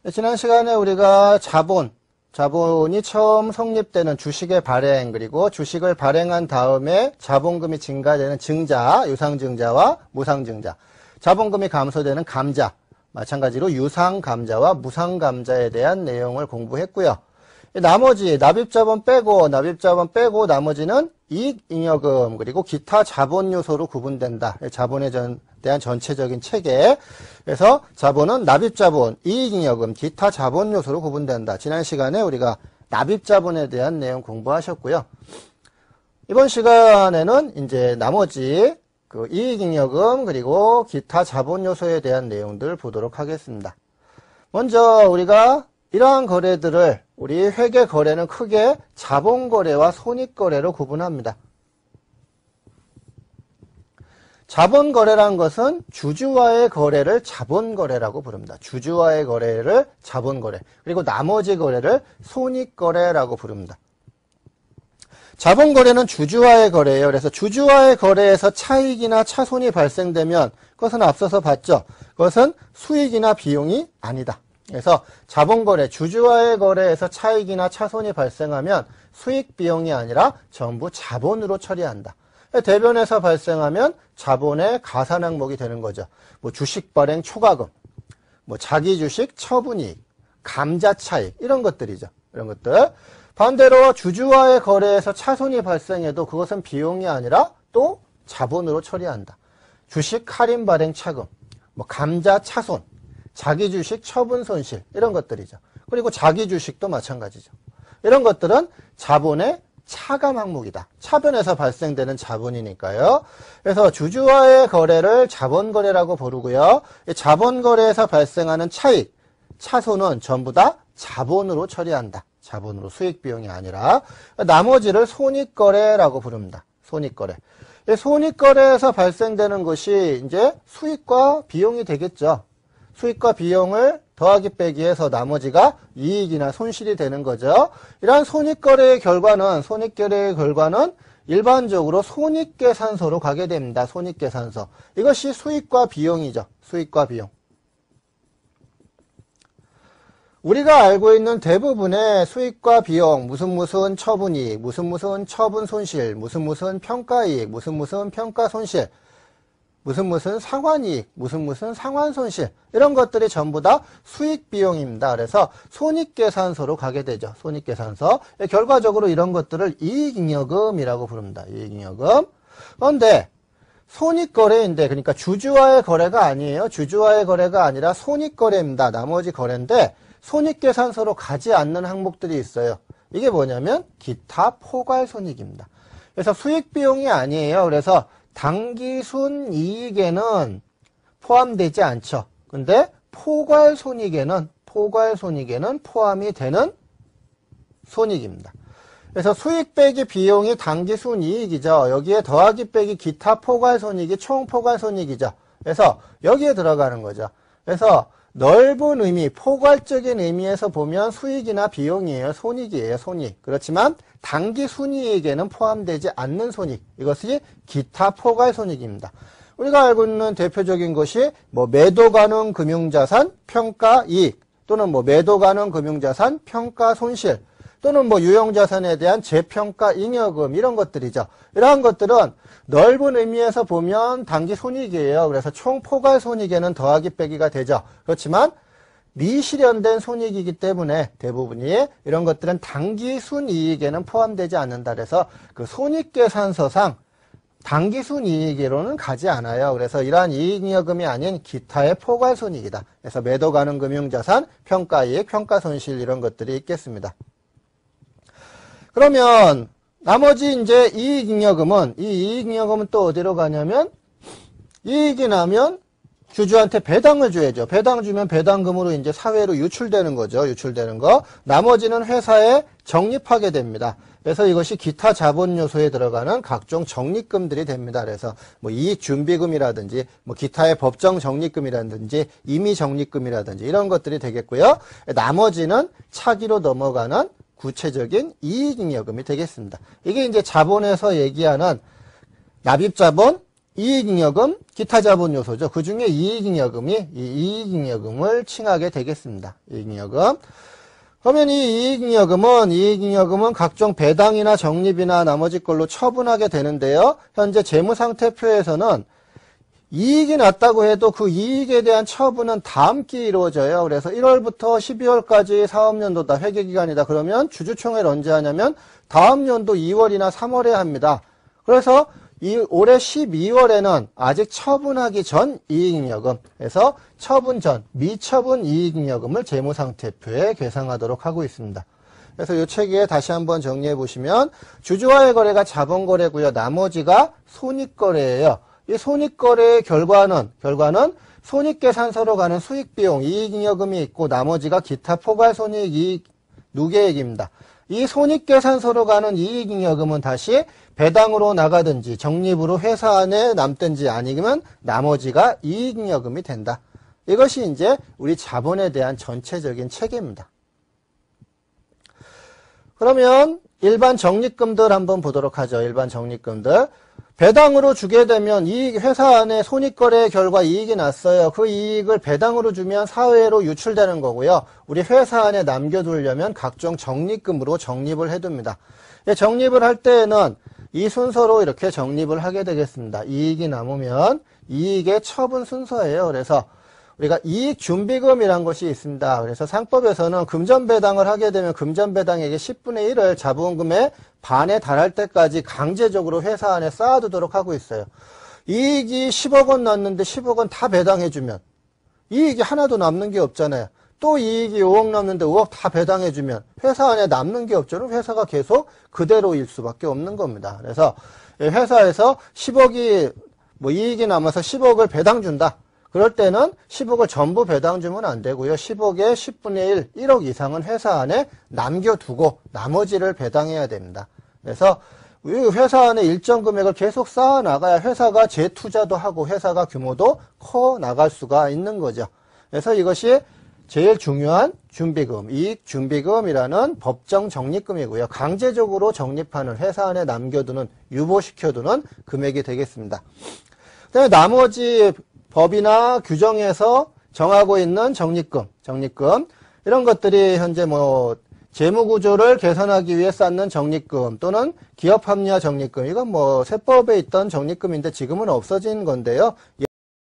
지난 시간에 우리가 자본이 처음 성립되는 주식의 발행, 그리고 주식을 발행한 다음에 자본금이 증가되는 증자, 유상증자와 무상증자, 자본금이 감소되는 감자, 마찬가지로 유상감자와 무상감자에 대한 내용을 공부했고요. 나머지 납입자본 빼고 나머지는 이익잉여금 그리고 기타 자본 요소로 구분된다. 자본에 대한 전체적인 체계. 그래서 자본은 납입자본, 이익잉여금, 기타 자본 요소로 구분된다. 지난 시간에 우리가 납입자본에 대한 내용 공부하셨고요. 이번 시간에는 이제 나머지 이익잉여금 그리고 기타 자본 요소에 대한 내용들 보도록 하겠습니다. 먼저 우리가 이러한 거래들을 우리 회계 거래는 크게 자본거래와 손익거래로 구분합니다. 자본거래란 것은 주주와의 거래를 자본거래라고 부릅니다. 주주와의 거래를 자본거래, 그리고 나머지 거래를 손익거래라고 부릅니다. 자본거래는 주주와의 거래예요. 그래서 주주와의 거래에서 차익이나 차손이 발생되면 그것은 앞서서 봤죠. 그것은 수익이나 비용이 아니다. 그래서 자본거래, 주주와의 거래에서 차익이나 차손이 발생하면 수익 비용이 아니라 전부 자본으로 처리한다. 대변에서 발생하면 자본의 가산 항목이 되는 거죠. 주식 발행 초과금, 자기 주식 처분이익, 감자 차익, 이런 것들이죠. 이런 것들. 반대로 주주와의 거래에서 차손이 발생해도 그것은 비용이 아니라 또 자본으로 처리한다. 주식 할인 발행 차금, 감자 차손, 자기 주식 처분 손실, 이런 것들이죠. 그리고 자기 주식도 마찬가지죠. 이런 것들은 자본의 차감 항목이다. 차변에서 발생되는 자본이니까요. 그래서 주주와의 거래를 자본거래라고 부르고요. 자본거래에서 발생하는 차익, 차손은 전부 다 자본으로 처리한다. 자본으로, 수익 비용이 아니라. 나머지를 손익거래라고 부릅니다. 손익거래. 손익거래에서 발생되는 것이 이제 수익과 비용이 되겠죠. 수익과 비용을 더하기 빼기 해서 나머지가 이익이나 손실이 되는 거죠. 이러한 손익거래의 결과는 일반적으로 손익계산서로 가게 됩니다. 손익계산서. 이것이 수익과 비용이죠. 수익과 비용. 우리가 알고 있는 대부분의 수익과 비용, 무슨 처분이익, 무슨 처분 손실, 무슨 평가이익, 무슨 평가 손실, 무슨 상환이익, 무슨 상환 손실, 이런 것들이 전부 다 수익 비용입니다. 그래서 손익계산서로 가게 되죠. 손익계산서. 결과적으로 이런 것들을 이익잉여금이라고 부릅니다. 이익잉여금. 그런데 손익거래인데, 그러니까 주주와의 거래가 아니에요. 주주와의 거래가 아니라 손익거래입니다. 나머지 거래인데 손익계산서로 가지 않는 항목들이 있어요. 이게 뭐냐면 기타 포괄손익입니다. 그래서 수익 비용이 아니에요. 그래서 당기순이익에는 포함되지 않죠. 근데 포괄손익에는 포함이 되는 손익입니다. 그래서 수익 빼기 비용이 당기순이익이죠. 여기에 더하기 빼기 기타 포괄손익이 총 포괄손익이죠. 그래서 여기에 들어가는 거죠. 그래서 넓은 의미, 포괄적인 의미에서 보면 수익이나 비용이에요. 손익이에요. 손익. 그렇지만 당기순이익에는 포함되지 않는 손익. 이것이 기타 포괄손익입니다. 우리가 알고 있는 대표적인 것이 매도 가능 금융자산 평가이익, 또는 매도 가능 금융자산 평가손실, 또는 유형자산에 대한 재평가잉여금, 이런 것들이죠. 이러한 것들은 넓은 의미에서 보면 당기손익이에요. 그래서 총 포괄손익에는 더하기 빼기가 되죠. 그렇지만 미실현된 손익이기 때문에 대부분이 이런 것들은 당기순이익에는 포함되지 않는다. 그래서 그 손익계산서상 당기순이익으로는 가지 않아요. 그래서 이러한 이익잉여금이 아닌 기타의 포괄손익이다. 그래서 매도 가능 금융자산, 평가이익, 평가손실, 이런 것들이 있겠습니다. 그러면 나머지 이제 이익잉여금은, 이 이익잉여금은 또 어디로 가냐면, 이익이 나면 주주한테 배당을 줘야죠. 배당 주면 배당금으로 이제 사회로 유출되는 거죠. 유출되는 거. 나머지는 회사에 적립하게 됩니다. 그래서 이것이 기타 자본 요소에 들어가는 각종 적립금들이 됩니다. 그래서 이익 준비금이라든지 기타의 법정 적립금이라든지 임의 적립금이라든지 이런 것들이 되겠고요. 나머지는 차기로 넘어가는 구체적인 이익잉여금이 되겠습니다. 이게 이제 자본에서 얘기하는 납입자본, 이익잉여금, 기타 자본 요소죠. 그 중에 이익잉여금이 이 이익잉여금을 칭하게 되겠습니다. 이익잉여금. 그러면 이 이익잉여금은 각종 배당이나 적립이나 나머지 걸로 처분하게 되는데요. 현재 재무상태표에서는 이익이 났다고 해도 그 이익에 대한 처분은 다음 기에 이루어져요. 그래서 1월부터 12월까지 사업연도다, 회계기간이다. 그러면 주주총회를 언제 하냐면 다음 연도 2월이나 3월에 합니다. 그래서 올해 12월에는 아직 처분하기 전 이익잉여금, 그래서 처분 전 미처분 이익잉여금을 재무상태표에 계상하도록 하고 있습니다. 그래서 이 체계에 다시 한번 정리해 보시면 주주와의 거래가 자본거래고요. 나머지가 손익거래예요. 이 손익거래의 결과는 손익계산서로 가는 수익비용, 이익잉여금이 있고 나머지가 기타 포괄손익, 이익, 누계액입니다. 이 손익계산서로 가는 이익잉여금은 다시 배당으로 나가든지 적립으로 회사 안에 남든지 아니면 나머지가 이익잉여금이 된다. 이것이 이제 우리 자본에 대한 전체적인 체계입니다. 그러면 일반 적립금들 한번 보도록 하죠. 일반 적립금들. 배당으로 주게 되면 이 회사 안에 손익거래 결과 이익이 났어요. 그 이익을 배당으로 주면 사회로 유출되는 거고요. 우리 회사 안에 남겨두려면 각종 적립금으로 적립을 해둡니다. 적립을 할 때에는 이 순서로 이렇게 적립을 하게 되겠습니다. 이익이 남으면 이익의 처분 순서예요. 그래서 우리가 이익준비금이라는 것이 있습니다. 그래서 상법에서는 금전배당을 하게 되면 금전배당액의 10분의 1을 자본금의 반에 달할 때까지 강제적으로 회사 안에 쌓아두도록 하고 있어요. 이익이 10억 원 났는데 10억 원 다 배당해주면 이익이 하나도 남는 게 없잖아요. 또 이익이 5억 남는데 5억 다 배당해주면 회사 안에 남는 게 없죠. 회사가 계속 그대로일 수밖에 없는 겁니다. 그래서 회사에서 10억이 이익이 남아서 10억을 배당 준다. 그럴 때는 10억을 전부 배당 주면 안 되고요. 10억의 10분의 1, 1억 이상은 회사 안에 남겨두고 나머지를 배당해야 됩니다. 그래서 회사 안에 일정 금액을 계속 쌓아 나가야 회사가 재투자도 하고 회사가 규모도 커 나갈 수가 있는 거죠. 그래서 이것이 제일 중요한 준비금, 이익준비금이라는 법정 적립금이고요. 강제적으로 적립하는 회사 안에 남겨두는, 유보시켜두는 금액이 되겠습니다. 그다음에 나머지 법이나 규정에서 정하고 있는 적립금 이런 것들이 현재 재무구조를 개선하기 위해 쌓는 적립금 또는 기업합리화 적립금, 이건 세법에 있던 적립금인데 지금은 없어진 건데요.